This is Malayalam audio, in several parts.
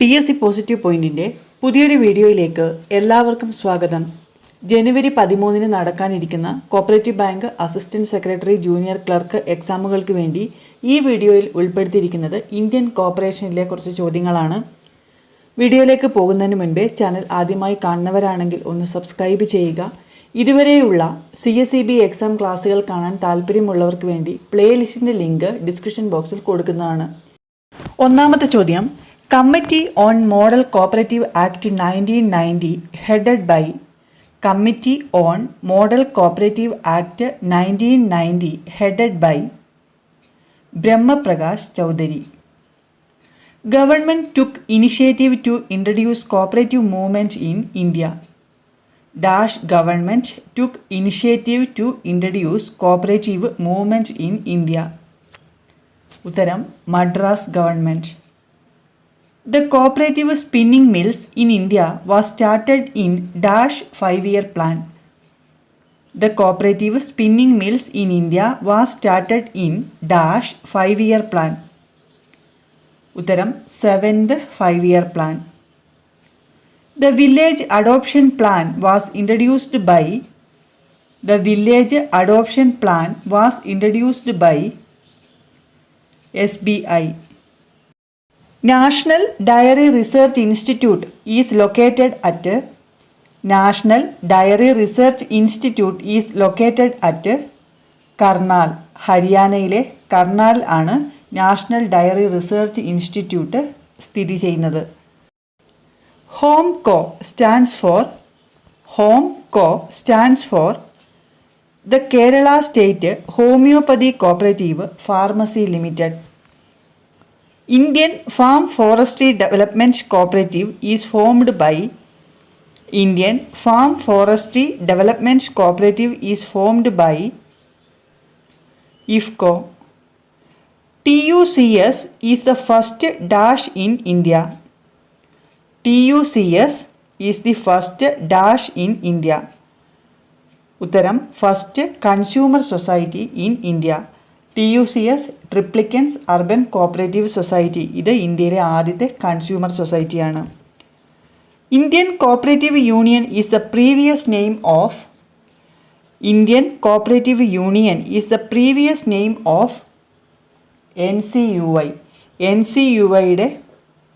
TSC പോസിറ്റീവ് പോയിന്റിൻ്റെ പുതിയൊരു വീഡിയോയിലേക്ക് എല്ലാവർക്കും സ്വാഗതം. ജനുവരി 13 നടക്കാനിരിക്കുന്ന cooperative bank assistant secretary junior clerk എക്സാമുകൾക്ക് വേണ്ടി ഈ വീഡിയോയിൽ ഉൾപ്പെടുത്തിയിരിക്കുന്നത് ഇന്ത്യൻ കോർപ്പറേഷനിലെ കുറച്ച് ചോദ്യങ്ങളാണ്. വീഡിയോയിലേക്ക് പോകുന്നതിന് മുൻപേ ചാനൽ ആദ്യമായി കാണുന്നവരാണെങ്കിൽ ഒന്ന് സബ്സ്ക്രൈബ് ചെയ്യുക. ഇതുവരെയുള്ള CSEB എക്സാം ക്ലാസ്സുകൾ കാണാൻ താല്പര്യമുള്ളവർക്ക് വേണ്ടി പ്ലേലിസ്റ്റിൻ്റെ ലിങ്ക് ഡിസ്ക്രിപ്ഷൻ ബോക്സിൽ കൊടുക്കുന്നതാണ്. ഒന്നാമത്തെ ചോദ്യം, Committee on Model Cooperative Act 1990 headed by Committee on Model Cooperative Act 1990 headed by Brahma Prakash Chowdhury. Government took initiative to introduce cooperative movement in India. Dash government took initiative to introduce cooperative movement in India. Uttaram Madras government. The cooperative spinning mills in India was started in Dash 5-year plan. The cooperative spinning mills in India was started in Dash 5-year plan. Uttaram 7th 5-year plan. The village adoption plan was introduced by SBI. National Dairy Research Institute is located at Karnal. ഹരിയാനയിലെ കർണാൽ ആണ് നാഷണൽ ഡയറി റിസർച്ച് ഇൻസ്റ്റിറ്റ്യൂട്ട് സ്ഥിതി ചെയ്യുന്നത്. HOMCO stands for the Kerala State Homeopathy Cooperative Pharmacy Limited. Indian Farm Forestry Development Cooperative is formed by IFCO. TUCS is the first dash in India. Uttaram first consumer society in India. TUCS Triplicans Urban Cooperative Society. ഇത് ഇന്ത്യയിലെ ആദ്യത്തെ കൺസ്യൂമർ സൊസൈറ്റിയാണ്. Indian Cooperative Union is the previous name of NCUI. NCUIയുടെ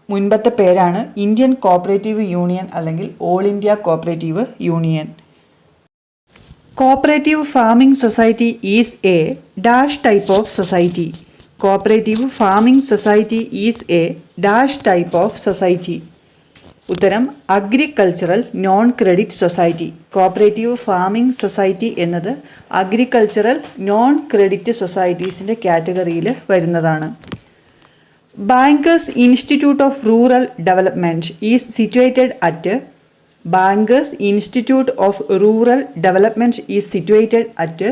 മുൻപത്തെ പേരാണ് ഇന്ത്യൻ കോഓപ്പറേറ്റീവ് യൂണിയൻ അല്ലെങ്കിൽ all India cooperative union. Cooperative Farming Society is a dash type of society. Cooperative Farming Society is a dash type of society. ഉത്തരം agricultural non credit society. Cooperative farming society എന്നത് അഗ്രികൾച്ചറൽ നോൺ ക്രെഡിറ്റ് സൊസൈറ്റീസിൻ്റെ കാറ്റഗറിയിൽ വരുന്നതാണ്. Bankers institute of rural development is situated at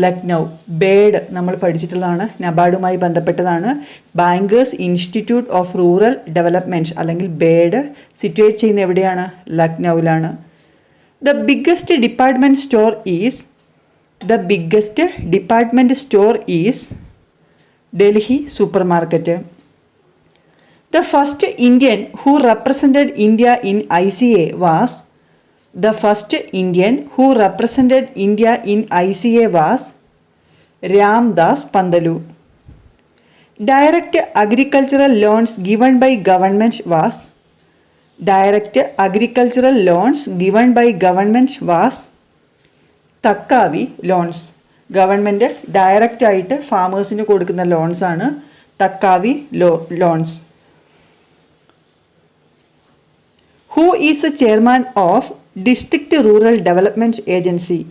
Lucknow. BIRD നമ്മൾ പഠിച്ചിട്ടുള്ളതാണ്, നബാർഡുമായി ബന്ധപ്പെട്ടതാണ്. Bankers institute of rural development അല്ലെങ്കിൽ ബേഡ് സിറ്റുവേറ്റ് ചെയ്യുന്ന എവിടെയാണ്? ലക്നൗവിലാണ്. The biggest department store is Delhi super market. The first Indian who represented India in ICA was Ramdas Pandalu. Direct agricultural loans given by government was തക്കാവി loans. Government direct ആയിട്ട് ഫാമേഴ്സിന് കൊടുക്കുന്ന ലോൺസ് ആണ് തക്കാവി loans. Who is the chairman of District Rural Development Agency?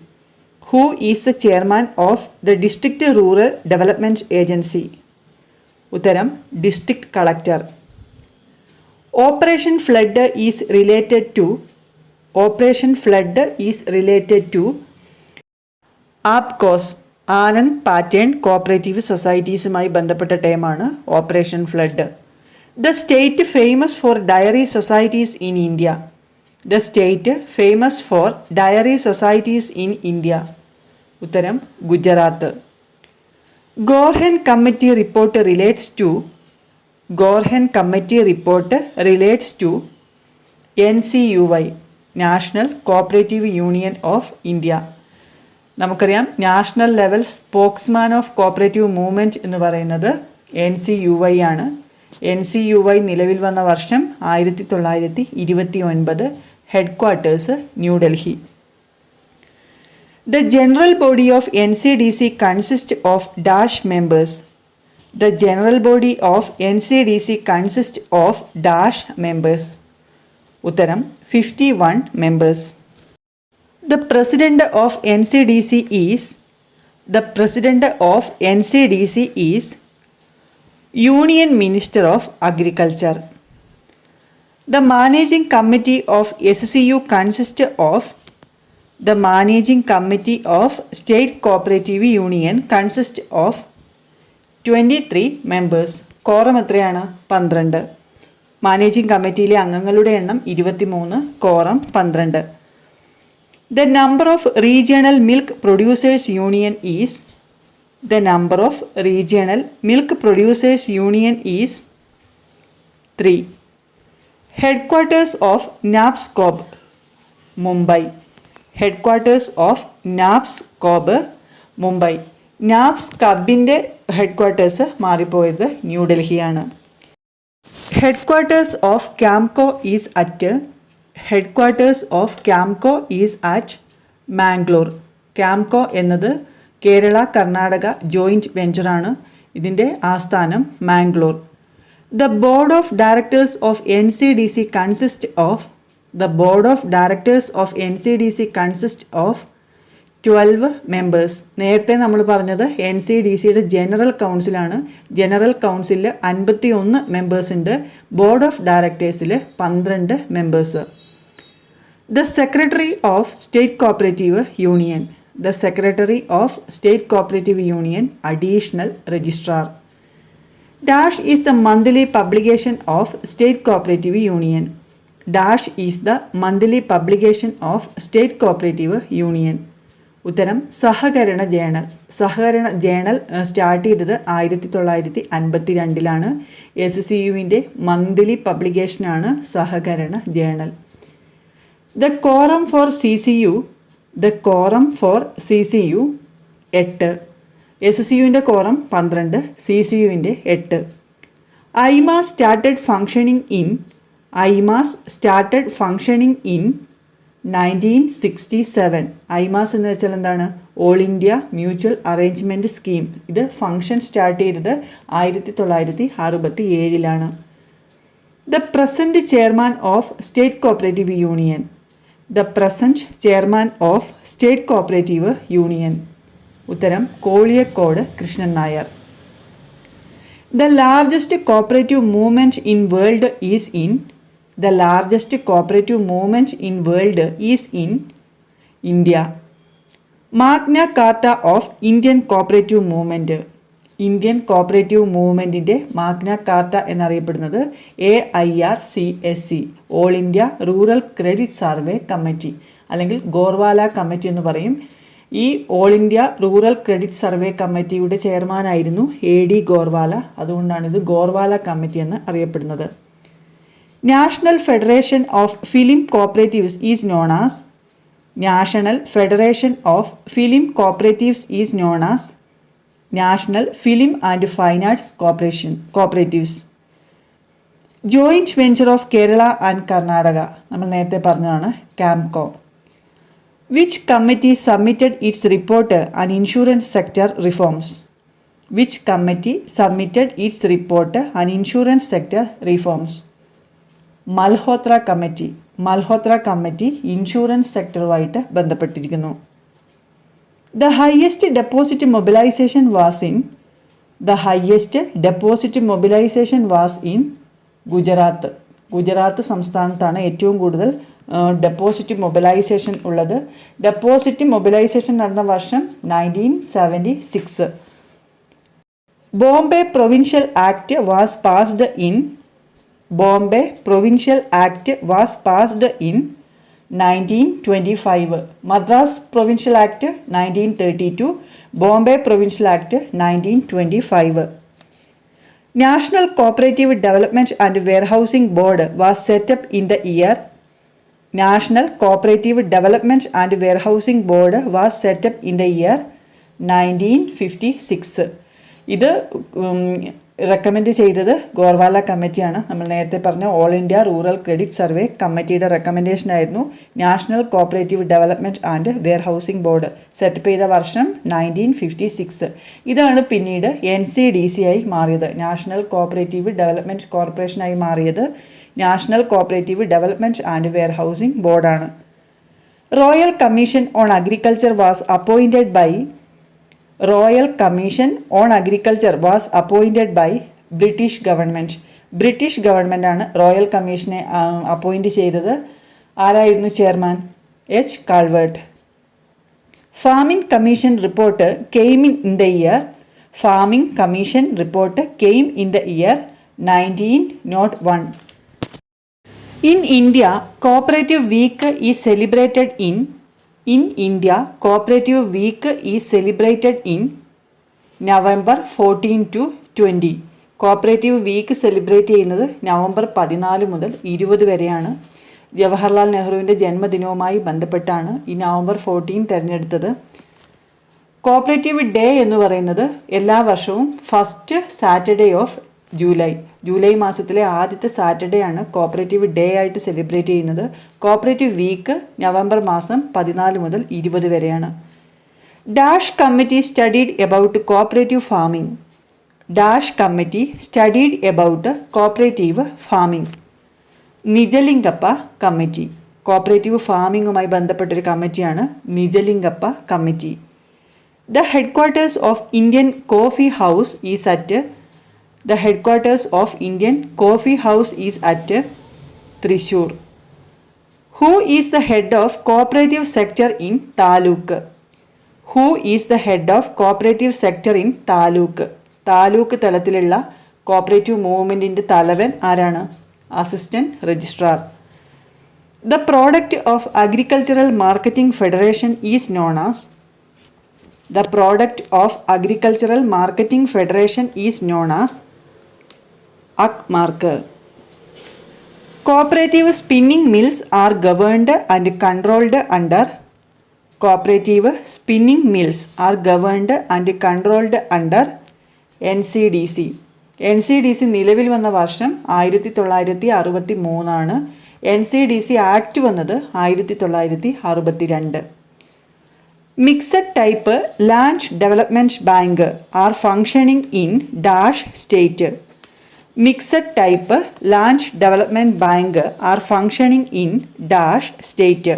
ഉത്തരം district collector. Operation Flood is related to APCOS, Anand pattern cooperative സൊസൈറ്റീസുമായി ബന്ധപ്പെട്ട ടേമാണ് operation flood. The state famous for dairy societies in India. ഉത്തരം Gujarat. Gorhan Committee report relates to Gorhan Committee report relates to NCUI, National Cooperative Union of India. നമുക്കറിയാം national level spokesman of cooperative movement എന്ന് പറയുന്നത് NCUI ആണ്. NCUI നിലവിൽ വന്ന വർഷം 1929. Headquarters New Delhi. The general body of NCDC consists of dash members. The general body of NCDC consists of dash members. ഉത്തരം 51 members. The president of NCDC is Union Minister of Agriculture. The managing committee of SCU consists of The managing committee of State Cooperative Union consists of 23 members. Quorum എത്രയാണ്? 12. മാനേജിംഗ് കമ്മിറ്റിയിലെ അംഗങ്ങളുടെ എണ്ണം 23, quorum 12. The number of regional milk producers union is 3. Headquarters of NABSCOB, Mumbai. Headquarters of NABSCOB, Mumbai. നാബ്സ്കബിൻ്റെ ഹെഡ്ക്വാർട്ടേഴ്സ് മാറിപ്പോയത് ന്യൂഡൽഹിയാണ്. ഹെഡ്ക്വാർട്ടേഴ്സ് ഓഫ് ക്യാംകോ ഈസ് അറ്റ് മാംഗ്ലൂർ. ക്യാംകോ എന്നത് കേരള കർണാടക ജോയിൻറ്റ് വെഞ്ചറാണ്. ഇതിൻ്റെ ആസ്ഥാനം Mangalore. The board of directors of NCDC consist of The board of directors of NCDC consists of 12 members. നേരത്തെ നമ്മൾ പറഞ്ഞത് NCDCയുടെ ജനറൽ കൗൺസിലാണ്. ജനറൽ കൗൺസിലിൽ 51 മെമ്പേഴ്സ് ഉണ്ട്. ബോർഡ് ഓഫ് ഡയറക്ടേഴ്സിൽ 12 members. The Secretary of State Cooperative Union, Additional Registrar. Dash is the monthly publication of State Cooperative Union. Dash is the monthly publication of State Cooperative Union. ഉത്തരം സഹകരണ ജേണൽ. സഹകരണ ജേണൽ സ്റ്റാർട്ട് ചെയ്തത് 1952 SCUവിൻ്റെ മന്ത്ലി പബ്ലിക്കേഷനാണ് സഹകരണ journal. The quorum for CCU 8. SCUവിൻ്റെ കോറം 12, CCUവിൻ്റെ 8. IMAS started functioning in 1967. IMAS എന്ന് വെച്ചാൽ എന്താണ്? All India mutual arrangement scheme. ഇത് ഫംഗ്ഷൻ സ്റ്റാർട്ട് ചെയ്തത് 1967. The present chairman of State Cooperative Union. ഉത്തരം Koliyakode Krishnan Nair. The largest cooperative movement in world is in India. Magna Carta of Indian Cooperative Movement. Indian cooperative മൂവ്മെൻറ്റിൻ്റെ മാഗ്ന കാർട്ട എന്നറിയപ്പെടുന്നത് AIRCSC, all India rural credit survey committee, അല്ലെങ്കിൽ ഗോർവാല കമ്മിറ്റി എന്ന് പറയും. ഈ all India rural credit survey കമ്മിറ്റിയുടെ ചെയർമാനായിരുന്നു AD ഗോർവാല. അതുകൊണ്ടാണ് ഇത് ഗോർവാല കമ്മിറ്റി എന്ന് അറിയപ്പെടുന്നത്. National federation of film cooperatives is known as national film and fine arts cooperatives. Joint venture of Kerala and Karnataka, നമ്മൾ നേരത്തെ പറഞ്ഞതാണ് Campco. Which committee submitted its report on insurance sector reforms? Malhotra committee insurance സെക്ടറുമായിട്ട് ബന്ധപ്പെട്ടിരിക്കുന്നു. The highest deposit mobilization was in Gujarat. Gujarat സംസ്ഥാനത്താണ് ഏറ്റവും കൂടുതൽ ഡെപ്പോസിറ്റ് മൊബിലൈസേഷൻ ഉള്ളത്. ഡെപ്പോസിറ്റ് മൊബിലൈസേഷൻ നടന്ന വർഷം 1976. Bombay provincial act was passed in 1925. Madras provincial act 1932, Bombay provincial act 1925. National cooperative development and warehousing board was set up in the year national cooperative development and warehousing board was set up in the year 1956. ഇത് റെക്കമെൻഡ് ചെയ്തത് ഗോർവാല കമ്മിറ്റിയാണ്. നമ്മൾ നേരത്തെ പറഞ്ഞ all India rural credit survey കമ്മിറ്റിയുടെ റെക്കമെൻഡേഷൻ ആയിരുന്നു national cooperative development and warehousing board. Setup ചെയ്ത വർഷം 1956. ഇതാണ് പിന്നീട് NCDC ആയി മാറിയത്. നാഷണൽ കോപ്പറേറ്റീവ് ഡെവലപ്മെൻറ്റ് കോർപ്പറേഷനായി മാറിയത് national cooperative development and warehousing ബോർഡാണ്. Royal commission on agriculture was appointed by Royal Commission on Agriculture was appointed by British government. British government ആണ് റോയൽ കമ്മീഷനെ അപ്പോയിൻറ്റ് ചെയ്തത്. ആരായിരുന്നു chairman? H. Calvert. Farming commission report came in the year farming commission report came in the year 1901. In India, Cooperative Week is celebrated in India, Cooperative Week is celebrated in November 14 to 20. Cooperative week celebrate ചെയ്യുന്നത് നവംബർ 14 മുതൽ 20 വരെയാണ്. ജവഹർലാൽ നെഹ്റുവിൻ്റെ ജന്മദിനവുമായി ബന്ധപ്പെട്ടാണ് ഈ നവംബർ 14 തിരഞ്ഞെടുത്തത്. കോപ്പറേറ്റീവ് ഡേ എന്ന് പറയുന്നത് എല്ലാ വർഷവും ഫസ്റ്റ് സാറ്റർഡേ ഓഫ് ജൂലൈ മാസത്തിലെ ആദ്യത്തെ സാറ്റർഡേ ആണ് കോപ്പറേറ്റീവ് ഡേ ആയിട്ട് സെലിബ്രേറ്റ് ചെയ്യുന്നത്. കോപ്പറേറ്റീവ് വീക്ക് നവംബർ മാസം 14 മുതൽ 20 വരെയാണ്. Dash committee studied about cooperative farming. Dash committee studied about cooperative farming. Nijalingappa committee. Cooperative ഫാമിങ്ങുമായി ബന്ധപ്പെട്ടൊരു കമ്മിറ്റിയാണ് Nijalingappa committee. The headquarters of Indian Coffee House is at The headquarters of Indian Coffee House is at Thrissur. Who is the head of cooperative sector in Taluk? Who is the head of cooperative sector in Taluk? Taluk തലത്തിലുള്ള കോപ്പറേറ്റീവ് മൂവ്മെൻറ്റിൻ്റെ തലവൻ ആരാണ്? Assistant registrar. The product of Agricultural Marketing Federation is known as The product of Agricultural Marketing Federation is known as AGMARK. Cooperative spinning mills are governed and controlled under Cooperative spinning mills are governed and controlled under NCDC. NCDC നിലവിൽ വന്ന വർഷം 1963 ആണ്. NCDC ആക്ട് വന്നത് 1962. Mixed type land development bank are functioning in dash state. Mixed type land development bank are functioning in dash state.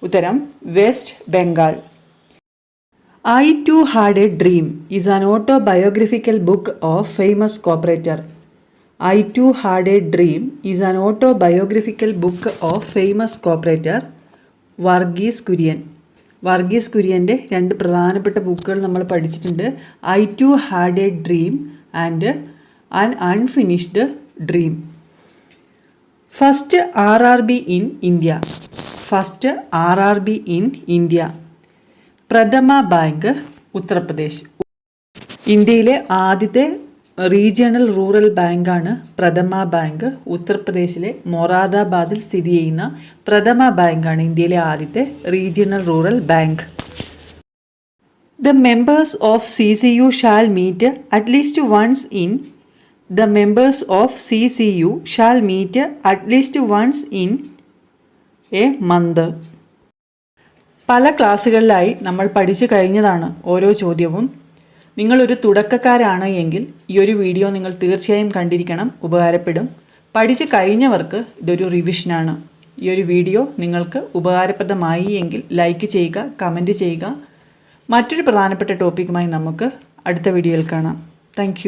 ഉത്തരം west Bengal. I Too Had a Dream is an autobiographical book of famous cooperator. I Too Had a Dream is an autobiographical book of famous cooperator Varghese Kurien. Varghese കുര്യൻ്റെ രണ്ട് പ്രധാനപ്പെട്ട ബുക്കുകൾ നമ്മൾ പഠിച്ചിട്ടുണ്ട്. I Too Had a Dream and An Unfinished Dream. First RRB in India. First RRB in India. പ്രഥമ ബാങ്ക് ഉത്തർപ്രദേശ്. ഇന്ത്യയിലെ ആദ്യത്തെ റീജിയണൽ റൂറൽ ബാങ്കാണ് പ്രഥമ ബാങ്ക്. ഉത്തർപ്രദേശിലെ മൊറാദാബാദിൽ സ്ഥിതി ചെയ്യുന്ന പ്രഥമ ബാങ്കാണ് ഇന്ത്യയിലെ ആദ്യത്തെ regional rural bank. The members of CCU shall meet at least once in The members of CCU shall meet at least once in a month. പല ക്ലാസ്സുകളിലായി നമ്മൾ പഠിച്ചു കഴിഞ്ഞതാണ് ഓരോ ചോദ്യവും. നിങ്ങളൊരു തുടക്കക്കാരാണ് എങ്കിൽ ഈ ഒരു വീഡിയോ നിങ്ങൾ തീർച്ചയായും കണ്ടിരിക്കണം, ഉപകാരപ്പെടും. പഠിച്ചു കഴിഞ്ഞവർക്ക് ഇതൊരു റിവിഷനാണ്. ഈ ഒരു വീഡിയോ നിങ്ങൾക്ക് ഉപകാരപ്രദമായി എങ്കിൽ ലൈക്ക് ചെയ്യുക, കമൻറ്റ് ചെയ്യുക. മറ്റൊരു പ്രധാനപ്പെട്ട ടോപ്പിക്കുമായി നമുക്ക് അടുത്ത വീഡിയോയിൽ കാണാം. താങ്ക്